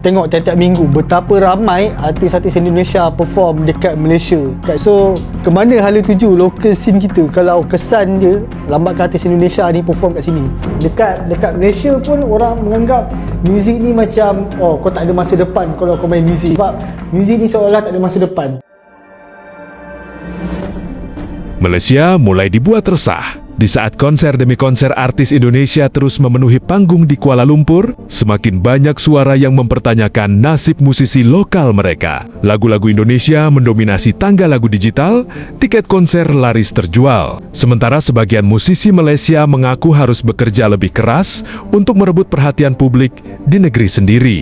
tengok tiap-tiap minggu betapa ramai artis-artis Indonesia perform dekat Malaysia. So ke mana hala tuju local scene kita kalau kesan dia lambatkan artis Indonesia ni perform kat sini. Dekat Malaysia pun orang menganggap muzik ni macam kau tak ada masa depan kalau kau main muzik. Sebab muzik ni seolah tak ada masa depan. Malaysia mulai dibuat resah. Di saat konser demi konser artis Indonesia terus memenuhi panggung di Kuala Lumpur, semakin banyak suara yang mempertanyakan nasib musisi lokal mereka. Lagu-lagu Indonesia mendominasi tangga lagu digital, tiket konser laris terjual. Sementara sebagian musisi Malaysia mengaku harus bekerja lebih keras untuk merebut perhatian publik di negeri sendiri.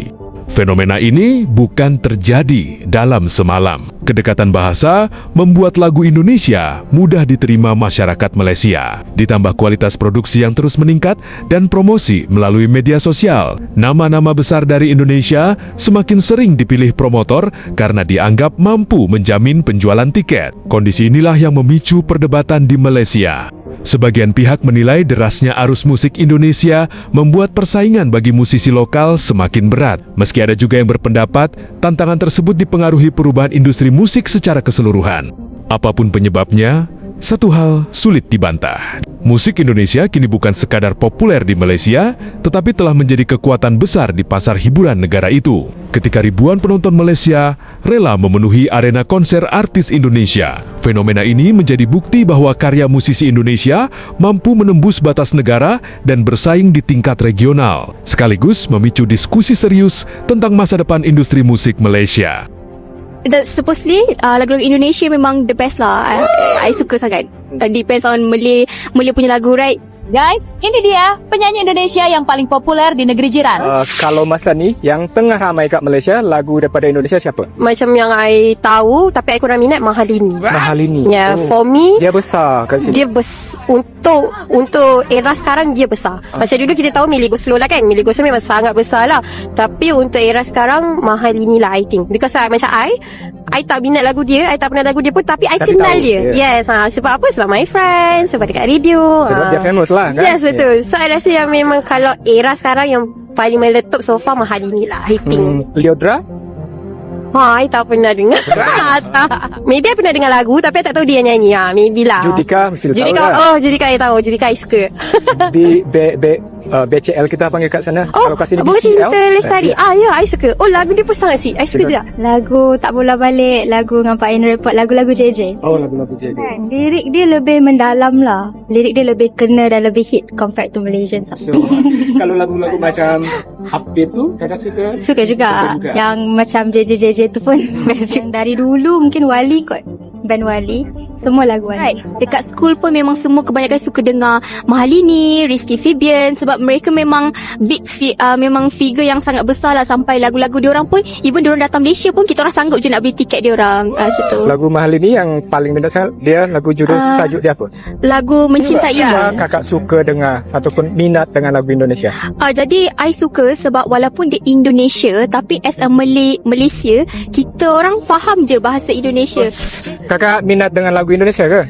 Fenomena ini bukan terjadi dalam semalam. Kedekatan bahasa membuat lagu Indonesia mudah diterima masyarakat Malaysia. Ditambah kualitas produksi yang terus meningkat dan promosi melalui media sosial, nama-nama besar dari Indonesia semakin sering dipilih promotor karena dianggap mampu menjamin penjualan tiket. Kondisi inilah yang memicu perdebatan di Malaysia. Sebagian pihak menilai derasnya arus musik Indonesia membuat persaingan bagi musisi lokal semakin berat. Meski ada juga yang berpendapat tantangan tersebut dipengaruhi perubahan industri musik secara keseluruhan. Apapun penyebabnya, satu hal sulit dibantah. Musik Indonesia kini bukan sekadar populer di Malaysia, tetapi telah menjadi kekuatan besar di pasar hiburan negara itu. Ketika ribuan penonton Malaysia rela memenuhi arena konser artis Indonesia, fenomena ini menjadi bukti bahwa karya musisi Indonesia mampu menembus batas negara dan bersaing di tingkat regional, sekaligus memicu diskusi serius tentang masa depan industri musik Malaysia. Supposedly lagu-lagu Indonesia memang the best lah. I suka sangat. Depends on Malay punya lagu, right? Guys, ini dia penyanyi Indonesia yang paling populer di negeri jiran. Kalau masa ni yang tengah ramai kat Malaysia, lagu daripada Indonesia siapa? Macam yang I tahu tapi I kurang minat, Mahalini. Mahalini. Ya, for me dia besar kat sini. dia untuk era sekarang dia besar. Macam dulu kita tahu Melly Goeslaw lah kan. Melly Goeslaw memang sangat besar lah. Tapi untuk era sekarang Mahalini lah I think. Because macam I tak minat lagu dia, I tak pernah lagu dia pun, tapi I kenal tahu, dia. Yeah. Yes, sebab apa? Sebab my friends, sebab dekat radio. Sebab dia famous lah kan? Yes, betul. So I rasa yang memang kalau era sekarang yang paling meletup so far Mahalini lah I think. Lyodra? I tak pernah dengar. Maybe I pernah dengar lagu tapi I tak tahu dia nyanyi. Maybe lah. Judika mesti tahu Judika, lah. Judika I tahu. Judika I suka. BCL kita panggil kat sana. Oh, kalau kat sini Bunga BCL. Cinta Lestari. Ya, I suka. Oh, lagu dia pun sangat sweet. I suka juga. Lagu Tak Bola Balik, lagu dengan Pak Ain Report, lagu-lagu JJ. Oh, lagu-lagu JJ. Lirik dia lebih mendalam lah. Lirik dia lebih kena dan lebih hit compared to Malaysian song. So, kalau lagu-lagu macam apa tu, kakak suka? Suka juga. Yang macam JJ tu pun best. Yang dari dulu mungkin Wali kot. Band Wali. Semua lagu Wali. Right. Dekat school pun memang semua kebanyakan suka dengar Mahalini, Rizky Febian, sebab mereka memang memang figure yang sangat besar lah, sampai lagu-lagu diorang pun, even diorang datang Malaysia pun kita orang sanggup je nak beli tiket diorang. Macam tu. Lagu Mahalini yang paling minat saya, dia lagu judul tajuk dia apa? Lagu Mencintai. Kenapa kakak suka dengar ataupun minat dengan lagu Indonesia? Jadi I suka sebab walaupun dia Indonesia, tapi as a Malaysia, kita orang faham je bahasa Indonesia. Kakak minat dengan lagu Indonesia ke?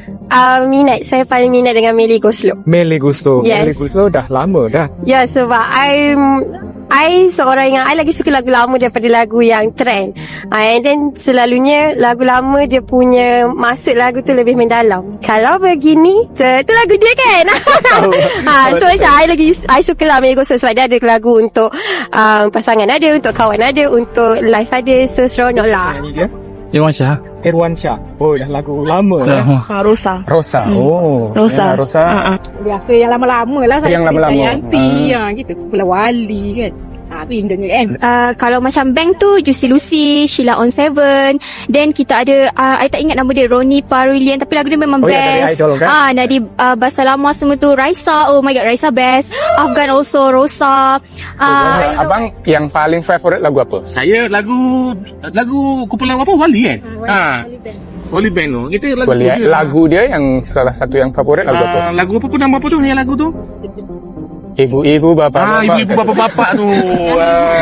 Minat. Saya paling minat dengan Melly Goeslaw. Melly Goeslaw. Yes. Melly Goeslaw dah lama dah. Ya, sebab I seorang yang I lagi suka lagu lama daripada lagu yang trend. And then selalunya lagu lama dia punya maksud lagu tu lebih mendalam. Kalau begini, tu lagu dia kan. So macam I suka lah Melly Goeslaw sebab dia ada lagu untuk pasangan ada, untuk kawan ada, untuk life ada. So seronok lah. Dia? Irwansyah. Irwansyah. Oh, dah lagu lama. Rosa. Rosa. Oh. Rosa. Ya, Rosa. Biasa yang lama-lama lah. Yang lama-lama. Yanti, gitu. Pulau Wali kan. Tu Indonya kan. Kalau macam bank tu Juicy Lucy, Sheila on 7. Then kita ada I tak ingat nama dia, Ronnie Parulian, tapi lagu dia memang Oh, best. ya, dari Idol kan? Nadi Basalama semua tu. Raisa, oh my god, Raisa best. Afghan also, Rosa. Abang yang paling favourite lagu apa? Saya lagu kumpulan apa, Wali kan? Wali Band tu. Kita Lagu dia yang salah satu yang favourite lagu apa? Lagu apa pun, nama apa tu? Yang lagu tu? Ibu-ibu, bapak-bapak. Ibu-ibu bapak-bapak tu.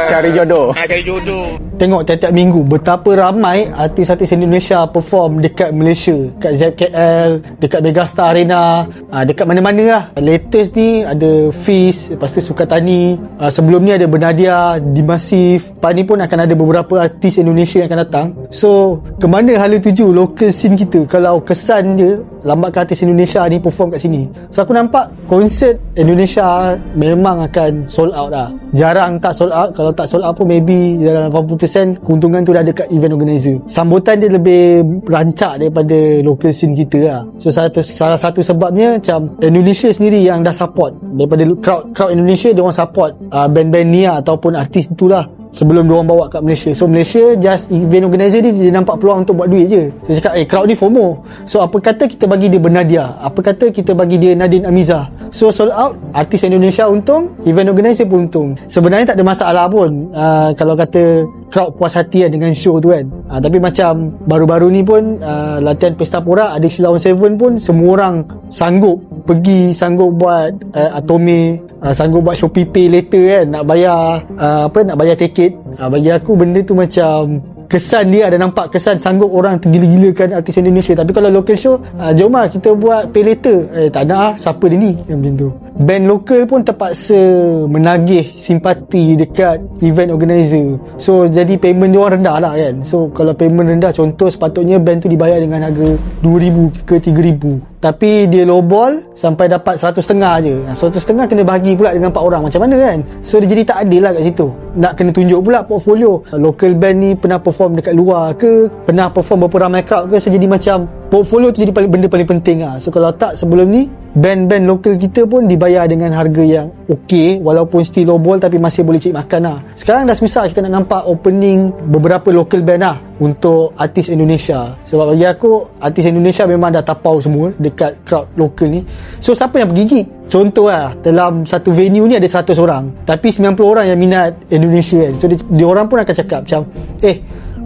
Cari jodoh. Cari jodoh. Tengok tiap-tiap minggu betapa ramai artis-artis Indonesia perform dekat Malaysia, kat ZKL, dekat Megastar Arena, dekat mana-mana lah. Latest ni ada Fiz, lepas tu Sukatani, sebelum ni ada Bernadia, Dimasif. Lepas ni pun akan ada beberapa artis Indonesia yang akan datang. So ke mana hala tuju local scene kita kalau kesan dia lambatkan artis Indonesia ni perform kat sini. So aku nampak konsert Indonesia memang akan sold out lah. Jarang tak sold out. Kalau tak sold out pun maybe dalam 80% keuntungan tu dah ada kat event organizer. Sambutan dia lebih rancak daripada local scene kita lah. So salah satu sebabnya macam Indonesia sendiri yang dah support. Daripada crowd Indonesia, dia orang support band-band ni lah, ataupun artis itulah sebelum diorang bawa kat Malaysia. So Malaysia just event organizer ni dia nampak peluang untuk buat duit je. Dia cakap crowd ni FOMO. So apa kata kita bagi dia Bernadia, apa kata kita bagi dia Nadine Amizah. So sold out, artis Indonesia untung, event organizer pun untung. Sebenarnya tak ada masalah pun kalau kata crowd puas hati kan dengan show tu kan. Tapi macam baru-baru ni pun latihan Pesta Porak, ada Sheila on 7 pun semua orang sanggup pergi, sanggup buat Atome, sanggup buat Shopee Pay later kan, nak bayar nak bayar tiket. Bagi aku benda tu macam kesan dia ada nampak kesan sanggup orang tergila-gilakan artis Indonesia. Tapi kalau local show, jom lah kita buat pay later. Tak nak lah, siapa dia ni yang macam tu. Band lokal pun terpaksa menagih simpati dekat event organizer. So jadi payment dia orang rendah lah kan. So kalau payment rendah, contoh sepatutnya band tu dibayar dengan harga 2,000 ke 3,000, tapi dia lowball sampai dapat 150 je. 150 kena bahagi pula dengan 4 orang. Macam mana kan? So dia jadi tak adil lah kat situ. Nak kena tunjuk pula portfolio. Local band ni pernah perform dekat luar ke, pernah perform berapa ramai crowd ke. So jadi macam portfolio tu jadi benda paling penting lah. So kalau tak sebelum ni, band-band lokal kita pun dibayar dengan harga yang okey, walaupun still lowball tapi masih boleh cari makan lah. Sekarang dah susah kita nak nampak opening beberapa local band lah untuk artis Indonesia. Sebab bagi aku, artis Indonesia memang dah tapau semua dekat crowd lokal ni. So siapa yang pergi gig? Contoh lah, dalam satu venue ni ada 100 orang, tapi 90 orang yang minat Indonesia kan. So dia orang pun akan cakap macam,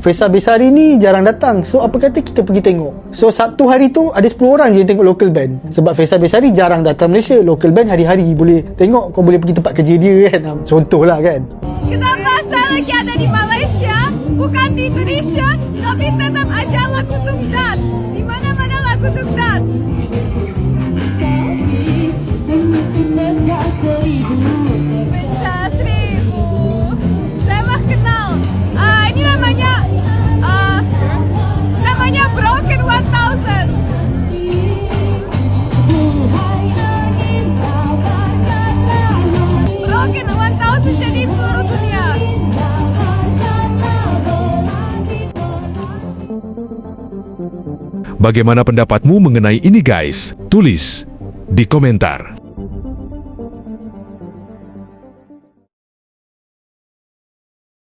Faisal Besari ni jarang datang, so apa kata kita pergi tengok. So Sabtu hari tu ada 10 orang je yang tengok local band. Sebab Faisal Besari jarang datang Malaysia, local band hari-hari boleh tengok. Kau boleh pergi tempat kerja dia kan. Contoh lah kan. Kenapa saya lagi ada di Malaysia, bukan di Indonesia, tapi tetap aja lagu Tungdat. Di mana-mana lagu Tungdat. Pecah seribu. Saya mah kenal. Ini namanya Broken 1000. Broken 1000 jadi seluruh dunia. Bagaimana pendapatmu mengenai ini guys? Tulis di komentar.